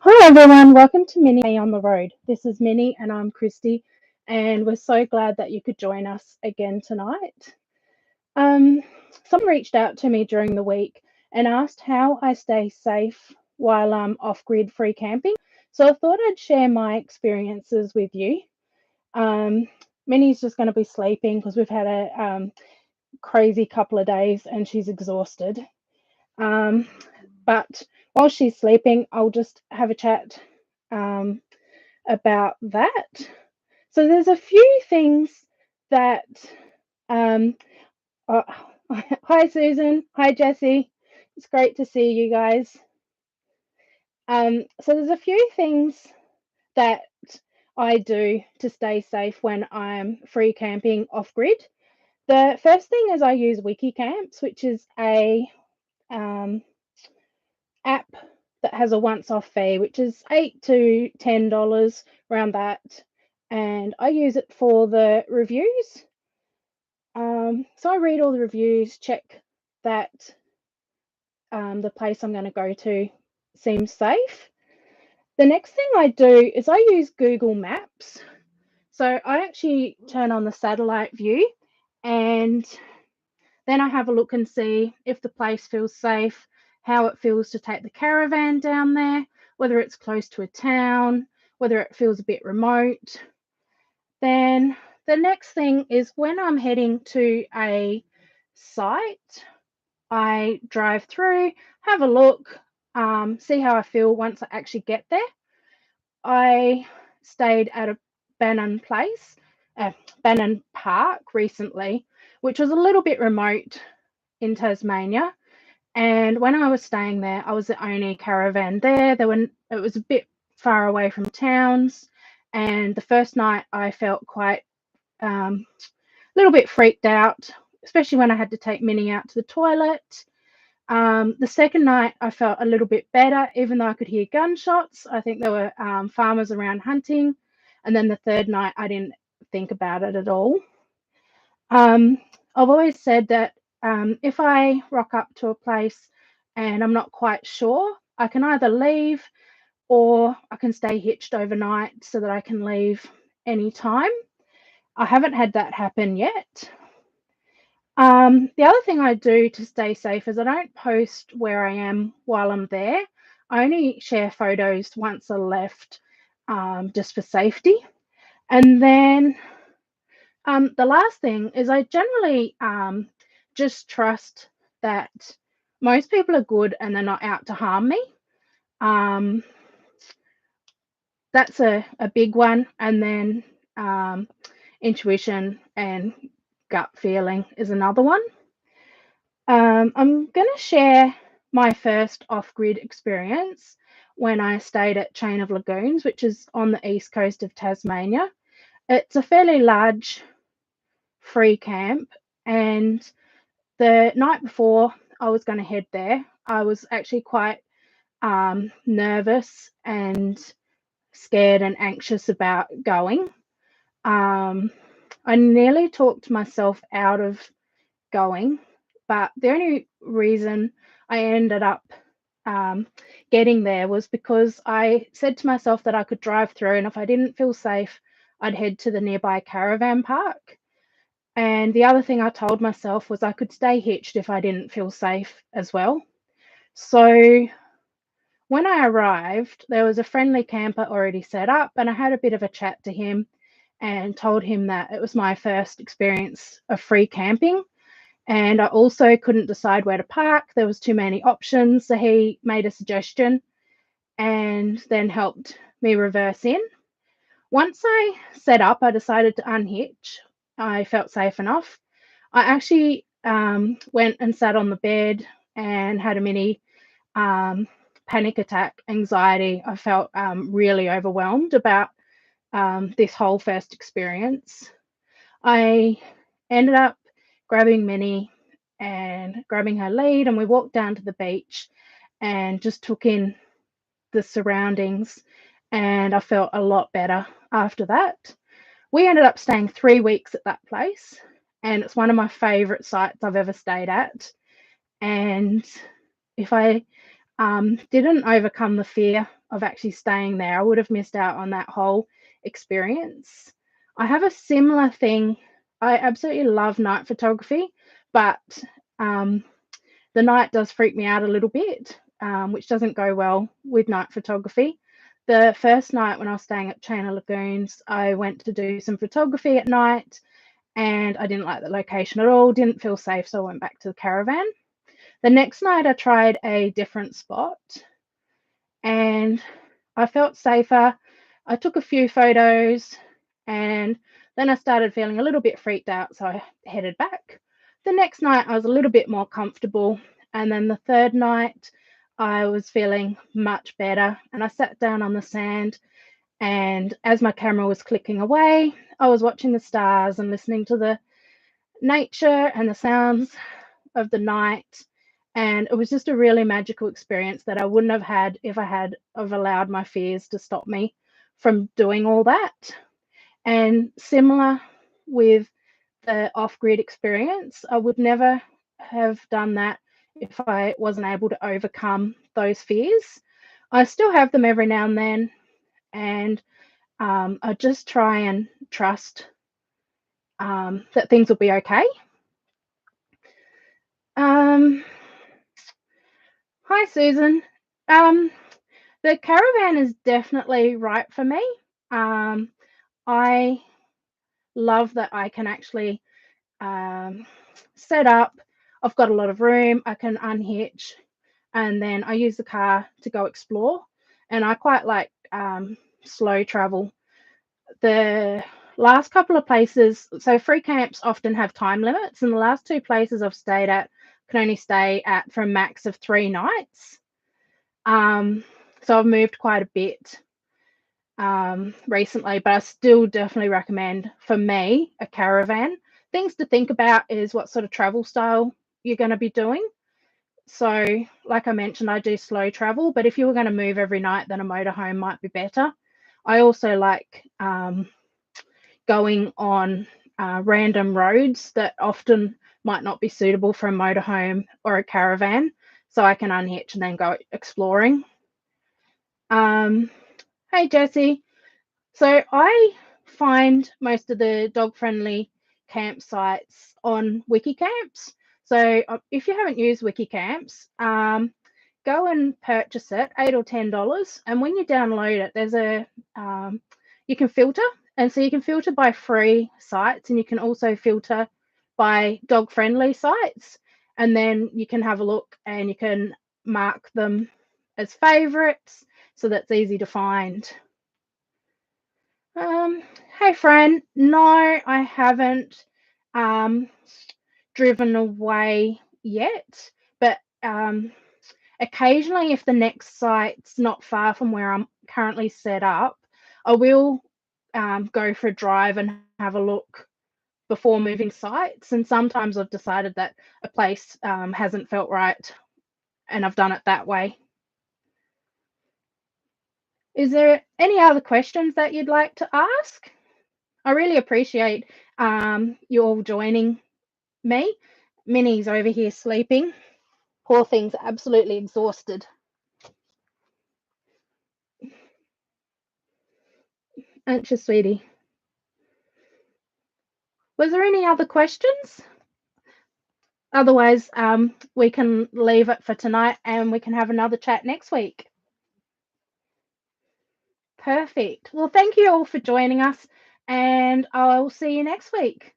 Hi everyone, welcome to Minnie on the Road. This is Minnie and I'm Christy, and we're so glad that you could join us again tonight. Someone reached out to me during the week and asked how I stay safe while I'm off grid free camping. So I thought I'd share my experiences with you. Um, Minnie's just going to be sleeping because we've had a crazy couple of days and she's exhausted. Um, but while she's sleeping, I'll just have a chat um, about that. So there's a few things that. Um, oh, hi Susan, hi Jessie. It's great to see you guys. So there's a few things that I do to stay safe when I'm free camping off grid. The first thing is I use WikiCamps, which is a um, app that has a once-off fee, which is $8 to $10 around that, and I use it for the reviews. So I read all the reviews, check that the place I'm going to go to seems safe. The next thing I do is I use Google Maps. So I actually turn on the satellite view and then I have a look and see if the place feels safe, how it feels to take the caravan down there, whether it's close to a town, whether it feels a bit remote. Then the next thing is when I'm heading to a site, I drive through, have a look, see how I feel once I actually get there. I stayed at a Bannon place, Bannon Park recently, which was a little bit remote in Tasmania. And when I was staying there, I was the only caravan there. It was a bit far away from towns. And the first night I felt quite a little bit freaked out, especially when I had to take Minnie out to the toilet. The second night I felt a little bit better, even though I could hear gunshots. I think there were farmers around hunting. And then the third night I didn't think about it at all. I've always said that if I rock up to a place and I'm not quite sure, I can either leave or I can stay hitched overnight so that I can leave anytime. I haven't had that happen yet. The other thing I do to stay safe is I don't post where I am while I'm there. I only share photos once I left, just for safety. And then the last thing is I generally just trust that most people are good and they're not out to harm me. Um, that's a big one. And then intuition and gut feeling is another one. I'm going to share my first off grid experience when I stayed at Chain of Lagoons, which is on the east coast of Tasmania. It's a fairly large free camp, and the night before I was going to head there, I was actually quite nervous and scared and anxious about going. I nearly talked myself out of going, but the only reason I ended up getting there was because I said to myself that I could drive through, and if I didn't feel safe, I'd head to the nearby caravan park. And the other thing I told myself was I could stay hitched if I didn't feel safe as well. So when I arrived, there was a friendly camper already set up, and I had a bit of a chat to him and told him that it was my first experience of free camping. And I also couldn't decide where to park. There was too many options. So he made a suggestion and then helped me reverse in. Once I set up, I decided to unhitch. I felt safe enough. I actually went and sat on the bed and had a mini panic attack, anxiety. I felt really overwhelmed about this whole first experience. I ended up grabbing Minnie and grabbing her lead, and we walked down to the beach and just took in the surroundings. And I felt a lot better after that. We ended up staying 3 weeks at that place, and it's one of my favourite sites I've ever stayed at. And if I didn't overcome the fear of actually staying there. I would have missed out on that whole experience. I have a similar thing. I absolutely love night photography, but um, the night does freak me out a little bit, which doesn't go well with night photography. The first night when I was staying at Chain of Lagoons, I went to do some photography at night and I didn't like the location at all, didn't feel safe, so I went back to the caravan. The next night, I tried a different spot and I felt safer. I took a few photos and then I started feeling a little bit freaked out, so I headed back. The next night, I was a little bit more comfortable. And then the third night, I was feeling much better. And I sat down on the sand. And as my camera was clicking away, I was watching the stars and listening to the nature and the sounds of the night. And it was just a really magical experience that I wouldn't have had if I had have allowed my fears to stop me from doing all that. And similar with the off-grid experience, I would never have done that if I wasn't able to overcome those fears. I still have them every now and then, and I just try and trust that things will be okay. Hi, Susan. The caravan is definitely right for me. I love that I can actually set up. I've got a lot of room. I can unhitch, and then I use the car to go explore. And I quite like slow travel. The last couple of places, so free camps often have time limits, and the last two places I've stayed at can only stay at for a max of 3 nights. So I've moved quite a bit recently, but I still definitely recommend, for me, a caravan. Things to think about is what sort of travel style you're going to be doing. So, like I mentioned, I do slow travel, but if you were going to move every night, then a motorhome might be better. I also like going on random roads that often might not be suitable for a motorhome or a caravan, so I can unhitch and then go exploring. Hey, Jesse. So I find most of the dog-friendly campsites on WikiCamps. So if you haven't used WikiCamps, go and purchase it, $8 or $10. And when you download it, there's a you can filter, and so you can filter by free sites, and you can also filter by dog-friendly sites. And then you can have a look, and you can mark them as favorites, so that's easy to find. Hey, Fran. No, I haven't driven away yet, but occasionally, if the next site's not far from where I'm currently set up, I will go for a drive and have a look before moving sites. And sometimes I've decided that a place hasn't felt right, and I've done it that way. Is there any other questions that you'd like to ask? I really appreciate you all joining me. Minnie's over here sleeping. Poor thing's absolutely exhausted. Aren't you, sweetie? Was there any other questions? Otherwise, we can leave it for tonight and we can have another chat next week. Perfect. Well, thank you all for joining us, and I'll see you next week.